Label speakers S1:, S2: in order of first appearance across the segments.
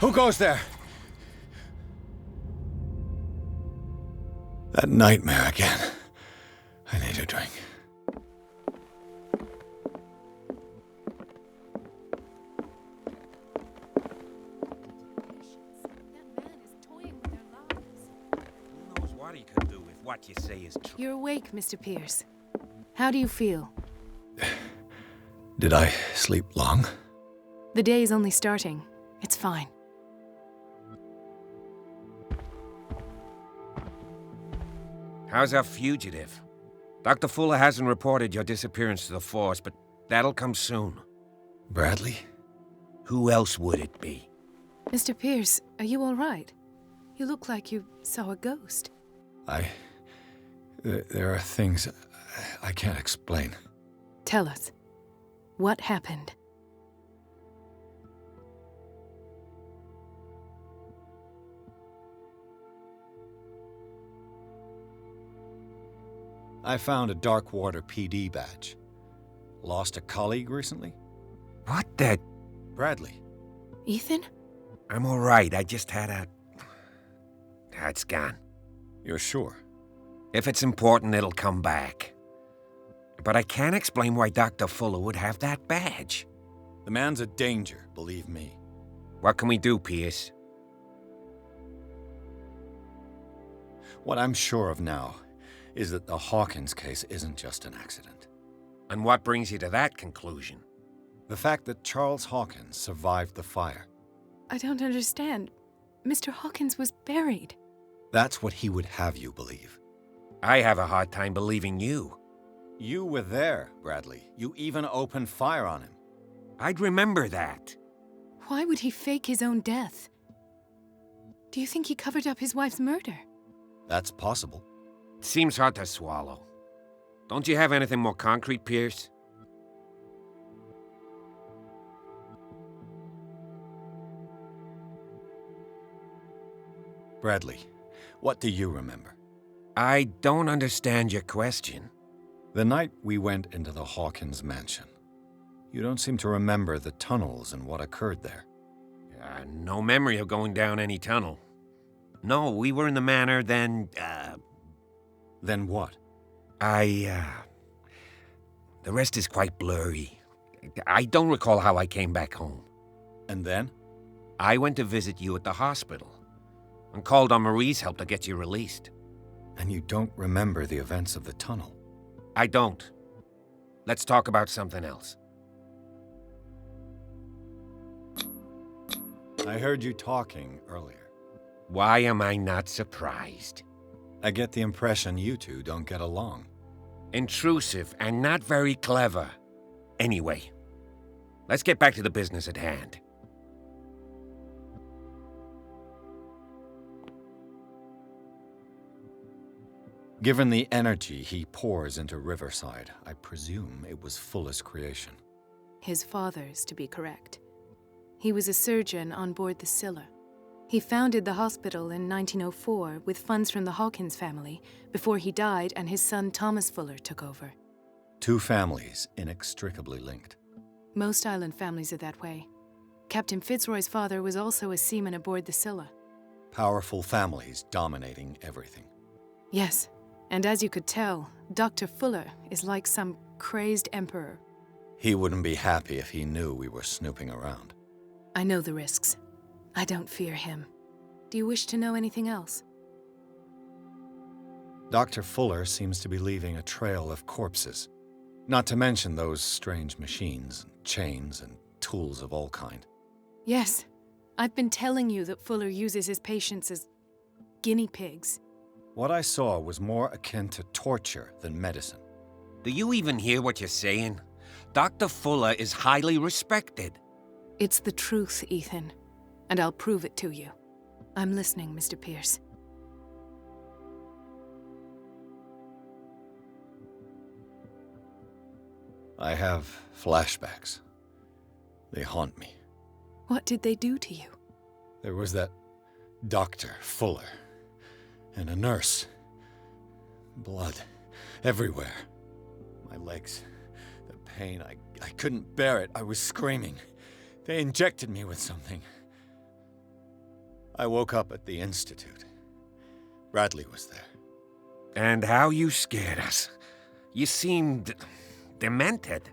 S1: Who goes there? That nightmare again. I need a drink.
S2: Who knows what he could do if what you say is true?
S3: You're awake, Mr. Pierce. How do you feel?
S1: Did I sleep long?
S3: The day is only starting. It's fine.
S2: How's our fugitive? Dr. Fuller hasn't reported your disappearance to the force, but that'll come soon.
S1: Bradley?
S2: Who else would it be?
S3: Mr. Pierce, are you all right? You look like you saw a ghost.
S1: There are things I can't explain.
S3: Tell us. What happened?
S1: I found a Darkwater PD badge. Lost a colleague recently?
S2: What the?
S1: Bradley.
S3: Ethan?
S2: I'm all right. I just had a... It's gone.
S1: You're sure?
S2: If it's important, it'll come back. But I can't explain why Dr. Fuller would have that badge.
S1: The man's a danger, believe me.
S2: What can we do, Pierce?
S1: What I'm sure of now is that the Hawkins case isn't just an accident.
S2: And what brings you to that conclusion?
S1: The fact that Charles Hawkins survived the fire.
S3: I don't understand. Mr. Hawkins was buried.
S1: That's what he would have you believe.
S2: I have a hard time believing you.
S1: You were there, Bradley. You even opened fire on him.
S2: I'd remember that.
S3: Why would he fake his own death? Do you think he covered up his wife's murder?
S1: That's possible.
S2: It seems hard to swallow. Don't you have anything more concrete, Pierce?
S1: Bradley, what do you remember?
S2: I don't understand your question.
S1: The night we went into the Hawkins mansion. You don't seem to remember the tunnels and what occurred there.
S2: No memory of going down any tunnel. No, we were in the manor, then,
S1: Then what?
S2: The rest is quite blurry. I don't recall how I came back home.
S1: And then?
S2: I went to visit you at the hospital and called on Marie's help to get you released.
S1: And you don't remember the events of the tunnel?
S2: I don't. Let's talk about something else.
S1: I heard you talking earlier.
S2: Why am I not surprised?
S1: I get the impression you two don't get along.
S2: Intrusive and not very clever. Anyway, let's get back to the business at hand.
S1: Given the energy he pours into Riverside, I presume it was Fuller's creation.
S3: His father's, to be correct. He was a surgeon on board the Scylla. He founded the hospital in 1904 with funds from the Hawkins family before he died and his son Thomas Fuller took over.
S1: Two families inextricably linked.
S3: Most island families are that way. Captain Fitzroy's father was also a seaman aboard the Scylla.
S1: Powerful families dominating everything.
S3: Yes, and as you could tell, Dr. Fuller is like some crazed emperor.
S1: He wouldn't be happy if he knew we were snooping around.
S3: I know the risks. I don't fear him. Do you wish to know anything else?
S1: Dr. Fuller seems to be leaving a trail of corpses. Not to mention those strange machines, chains, and tools of all kind.
S3: Yes. I've been telling you that Fuller uses his patients as guinea pigs.
S1: What I saw was more akin to torture than medicine.
S2: Do you even hear what you're saying? Dr. Fuller is highly respected.
S3: It's the truth, Ethan. And I'll prove it to you. I'm listening, Mr. Pierce.
S1: I have flashbacks. They haunt me.
S3: What did they do to you?
S1: There was that Dr. Fuller and a nurse. Blood everywhere. My legs, the pain, I couldn't bear it. I was screaming. They injected me with something. I woke up at the Institute. Bradley was there.
S2: And how you scared us. You seemed demented.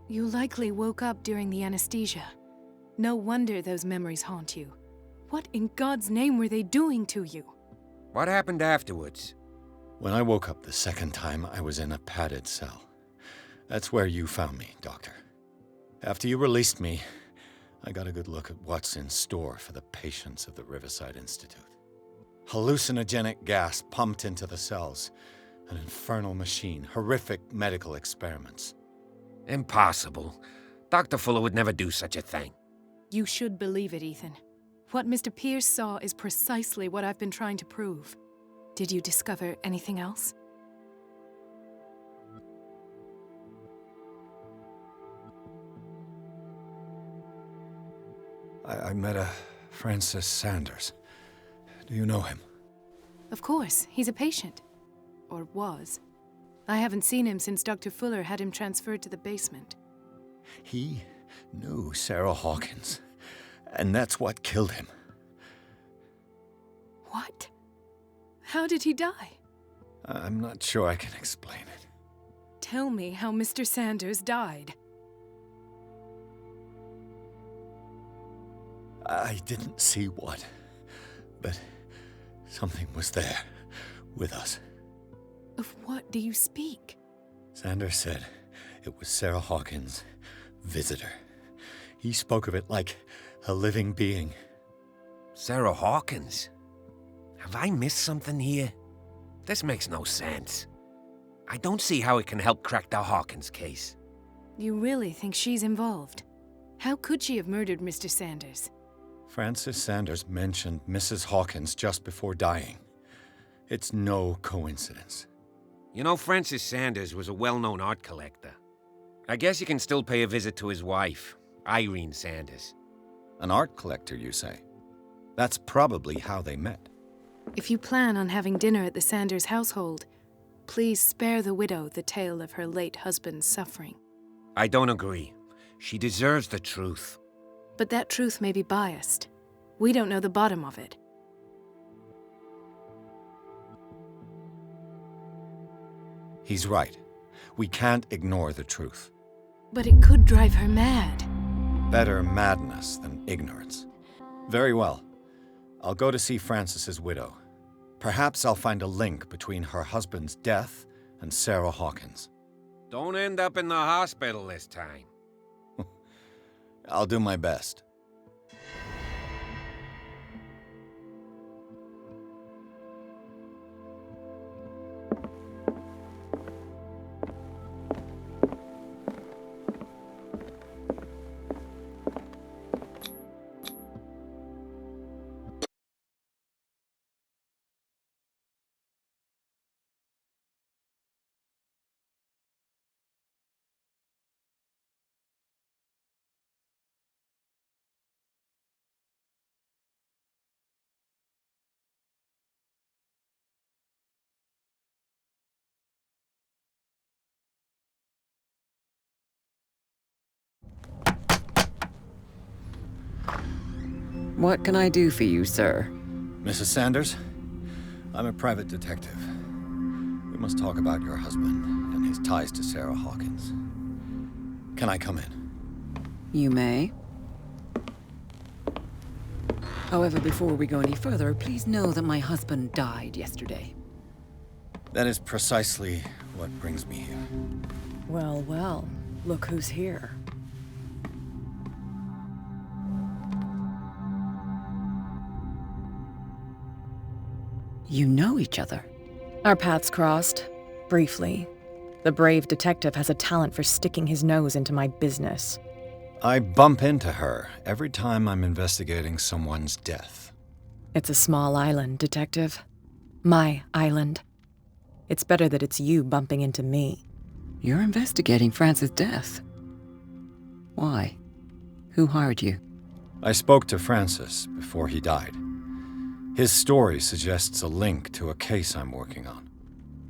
S3: You likely woke up during the anesthesia. No wonder those memories haunt you. What in God's name were they doing to you?
S2: What happened afterwards?
S1: When I woke up the second time, I was in a padded cell. That's where you found me, Doctor. After you released me, I got a good look at what's in store for the patients of the Riverside Institute. Hallucinogenic gas pumped into the cells. An infernal machine. Horrific medical experiments.
S2: Impossible. Dr. Fuller would never do such a thing.
S3: You should believe it, Ethan. What Mr. Pierce saw is precisely what I've been trying to prove. Did you discover anything else?
S1: I met a Francis Sanders. Do you know him?
S3: Of course, he's a patient. Or was. I haven't seen him since Dr. Fuller had him transferred to the basement.
S1: He knew Sarah Hawkins, and that's what killed him.
S3: What? How did he die?
S1: I'm not sure I can explain it.
S3: Tell me how Mr. Sanders died.
S1: I didn't see what, but something was there, with us.
S3: Of what do you speak?
S1: Sanders said it was Sarah Hawkins' visitor. He spoke of it like a living being.
S2: Sarah Hawkins? Have I missed something here? This makes no sense. I don't see how it can help crack the Hawkins case.
S3: You really think she's involved? How could she have murdered Mr. Sanders?
S1: Francis Sanders mentioned Mrs. Hawkins just before dying. It's no coincidence.
S2: You know, Francis Sanders was a well-known art collector. I guess you can still pay a visit to his wife, Irene Sanders.
S1: An art collector, you say? That's probably how they met.
S3: If you plan on having dinner at the Sanders household, please spare the widow the tale of her late husband's suffering.
S2: I don't agree. She deserves the truth.
S3: But that truth may be biased. We don't know the bottom of it.
S1: He's right. We can't ignore the truth.
S3: But it could drive her mad.
S1: Better madness than ignorance. Very well. I'll go to see Francis's widow. Perhaps I'll find a link between her husband's death and Sarah Hawkins.
S2: Don't end up in the hospital this time.
S1: I'll do my best.
S4: What can I do for you, sir?
S1: Mrs. Sanders, I'm a private detective. We must talk about your husband and his ties to Sarah Hawkins. Can I come in?
S4: You may. However, before we go any further, please know that my husband died yesterday.
S1: That is precisely what brings me here.
S4: Well, well, look who's here. You know each other.
S5: Our paths crossed, briefly. The brave detective has a talent for sticking his nose into my business.
S1: I bump into her every time I'm investigating someone's death.
S5: It's a small island, detective. My island. It's better that it's you bumping into me.
S4: You're investigating Francis' death. Why? Who hired you?
S1: I spoke to Francis before he died. His story suggests a link to a case I'm working on.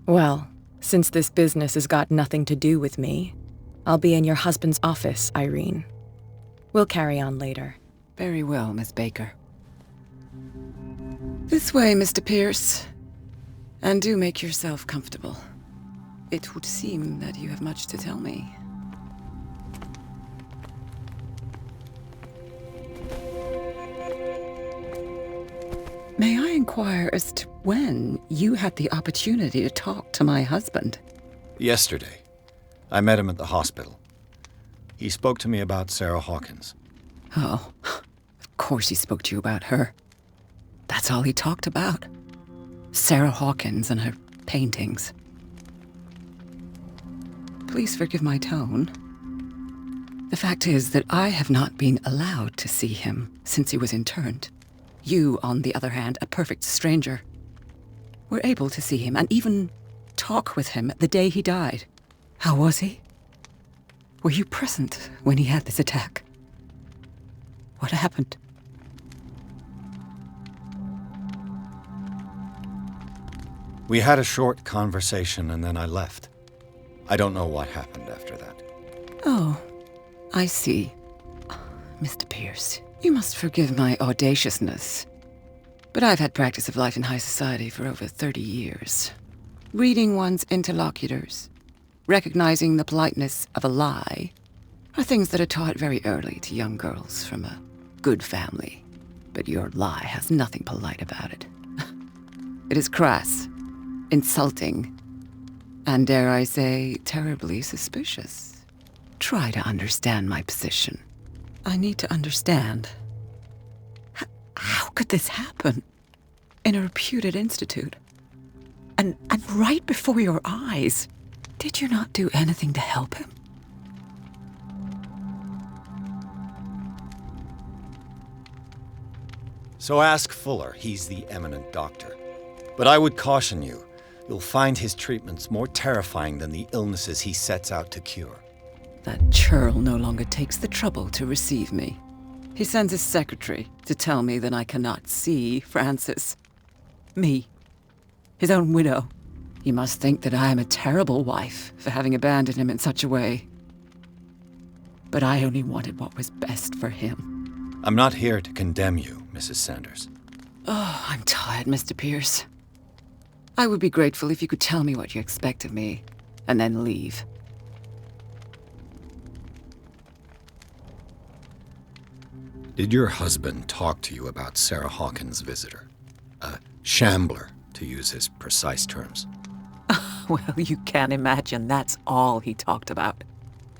S5: Well, since this business has got nothing to do with me, I'll be in your husband's office, Irene. We'll carry on later.
S4: Very well, Miss Baker. This way, Mr. Pierce. And do make yourself comfortable. It would seem that you have much to tell me. May I inquire as to when you had the opportunity to talk to my husband?
S1: Yesterday, I met him at the hospital. He spoke to me about Sarah Hawkins.
S4: Oh, of course he spoke to you about her. That's all he talked about. Sarah Hawkins and her paintings. Please forgive my tone. The fact is that I have not been allowed to see him since he was interned. You, on the other hand, a perfect stranger, were able to see him and even talk with him the day he died. How was he? Were you present when he had this attack? What happened?
S1: We had a short conversation and then I left. I don't know what happened after that.
S4: Oh, I see. Mr. Pierce, you must forgive my audaciousness, but I've had practice of life in high society for over 30 years. Reading one's interlocutors, recognizing the politeness of a lie, are things that are taught very early to young girls from a good family. But your lie has nothing polite about it. It is crass, insulting, and dare I say, terribly suspicious. Try to understand my position. I need to understand. How could this happen? In a reputed institute? And right before your eyes? Did you not do anything to help him?
S1: So ask Fuller, he's the eminent doctor. But I would caution you, you'll find his treatments more terrifying than the illnesses he sets out to cure.
S4: That churl no longer takes the trouble to receive me. He sends his secretary to tell me that I cannot see Francis. Me. His own widow. He must think that I am a terrible wife for having abandoned him in such a way. But I only wanted what was best for him.
S1: I'm not here to condemn you, Mrs. Sanders.
S4: Oh, I'm tired, Mr. Pierce. I would be grateful if you could tell me what you expect of me, and then leave.
S1: Did your husband talk to you about Sarah Hawkins' visitor? A shambler, to use his precise terms.
S4: Well, you can imagine that's all he talked about.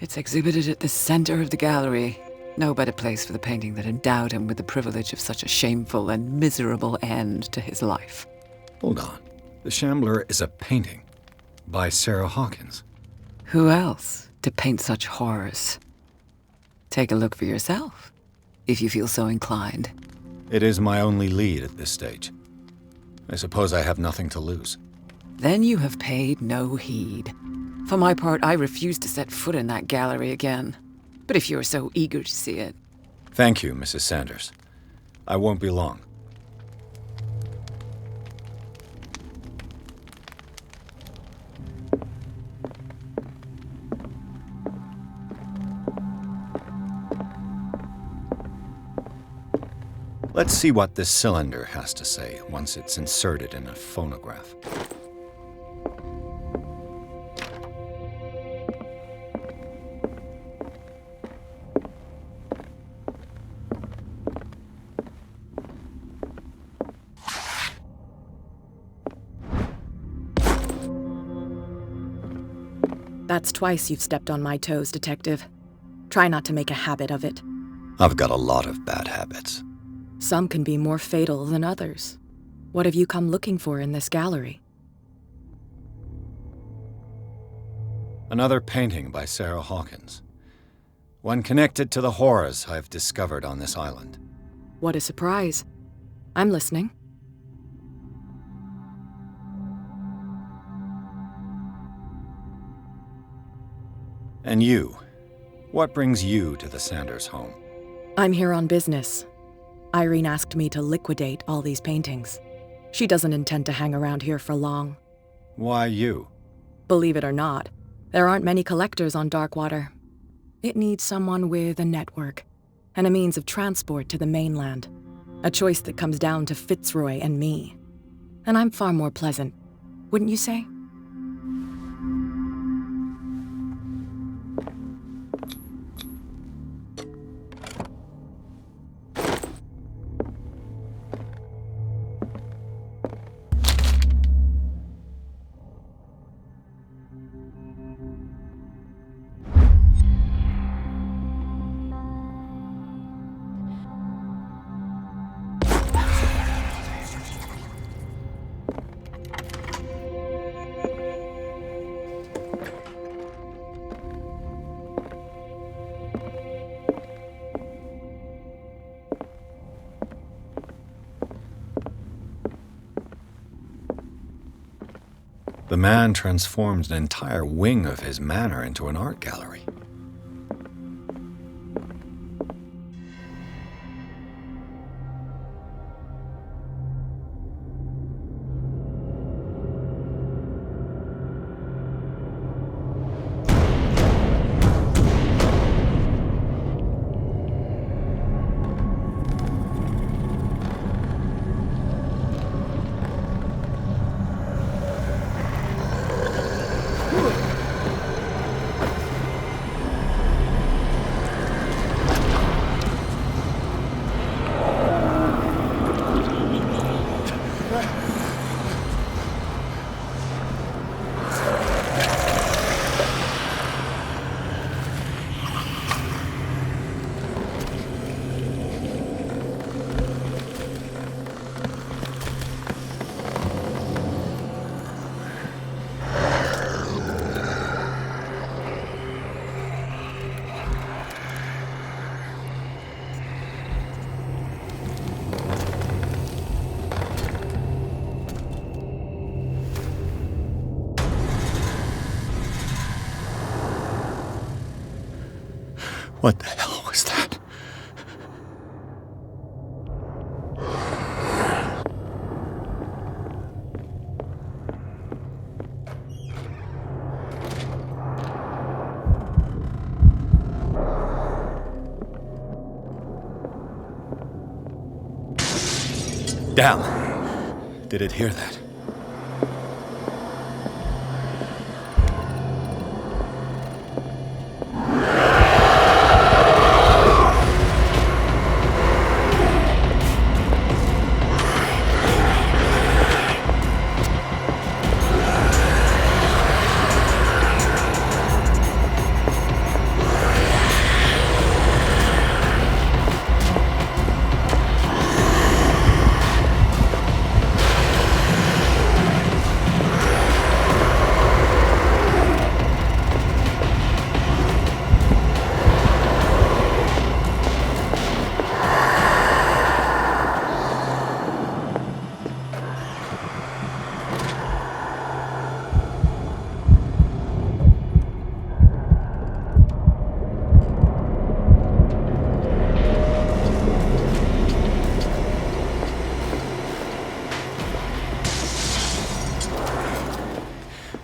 S4: It's exhibited at the center of the gallery. No better place for the painting that endowed him with the privilege of such a shameful and miserable end to his life.
S1: Hold on. The Shambler is a painting by Sarah Hawkins.
S4: Who else to paint such horrors? Take a look for yourself, if you feel so inclined.
S1: It is my only lead at this stage. I suppose I have nothing to lose.
S4: Then you have paid no heed. For my part, I refuse to set foot in that gallery again. But if you're so eager to see it...
S1: Thank you, Mrs. Sanders. I won't be long. Let's see what this cylinder has to say once it's inserted in a phonograph.
S5: That's twice you've stepped on my toes, Detective. Try not to make a habit of it.
S1: I've got a lot of bad habits.
S5: Some can be more fatal than others. What have you come looking for in this gallery?
S1: Another painting by Sarah Hawkins. One connected to the horrors I've discovered on this island.
S5: What a surprise. I'm listening.
S1: And you? What brings you to the Sanders home?
S5: I'm here on business. Irene asked me to liquidate all these paintings. She doesn't intend to hang around here for long.
S1: Why you?
S5: Believe it or not, there aren't many collectors on Darkwater. It needs someone with a network and a means of transport to the mainland. A choice that comes down to Fitzroy and me. And I'm far more pleasant, wouldn't you say?
S1: The man transformed an entire wing of his manor into an art gallery. What the hell was that? Damn. Did it hear that?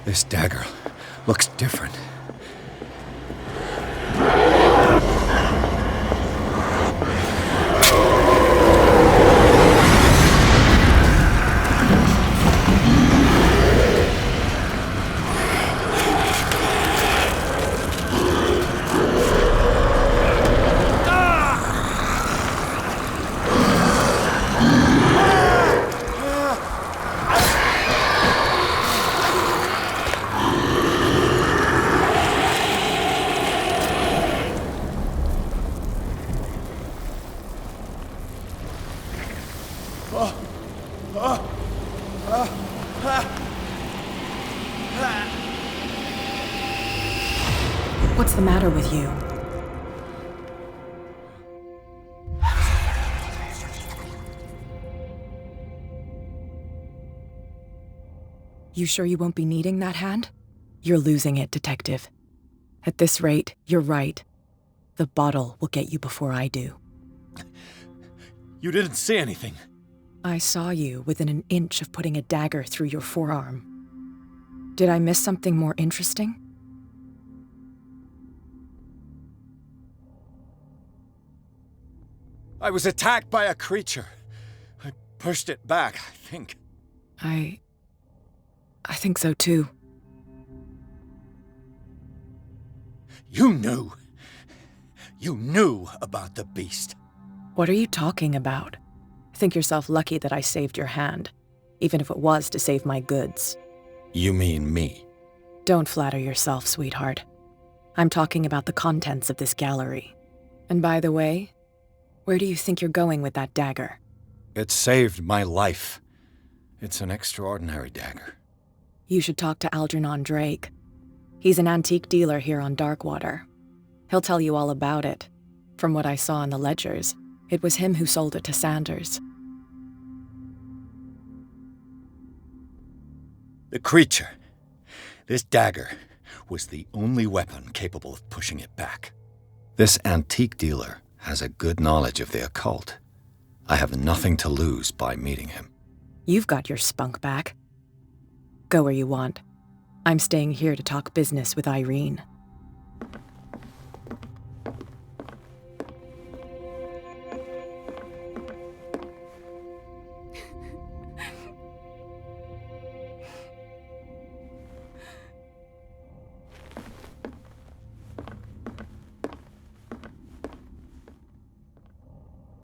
S1: This dagger looks different.
S5: What's the matter with you? You sure you won't be needing that hand? You're losing it, Detective. At this rate, you're right. The bottle will get you before I do.
S1: You didn't see anything.
S5: I saw you within an inch of putting a dagger through your forearm. Did I miss something more interesting?
S1: I was attacked by a creature. pushed it back, I think.
S5: I think so too.
S1: You knew. You knew about the beast.
S5: What are you talking about? Think yourself lucky that I saved your hand, even if it was to save my goods.
S1: You mean me?
S5: Don't flatter yourself, sweetheart. I'm talking about the contents of this gallery. And by the way, where do you think you're going with that dagger?
S1: It saved my life. It's an extraordinary dagger.
S5: You should talk to Algernon Drake. He's an antique dealer here on Darkwater. He'll tell you all about it. From what I saw in the ledgers, it was him who sold it to Sanders.
S1: The creature. This dagger was the only weapon capable of pushing it back. This antique dealer has a good knowledge of the occult. I have nothing to lose by meeting him.
S5: You've got your spunk back. Go where you want. I'm staying here to talk business with Irene.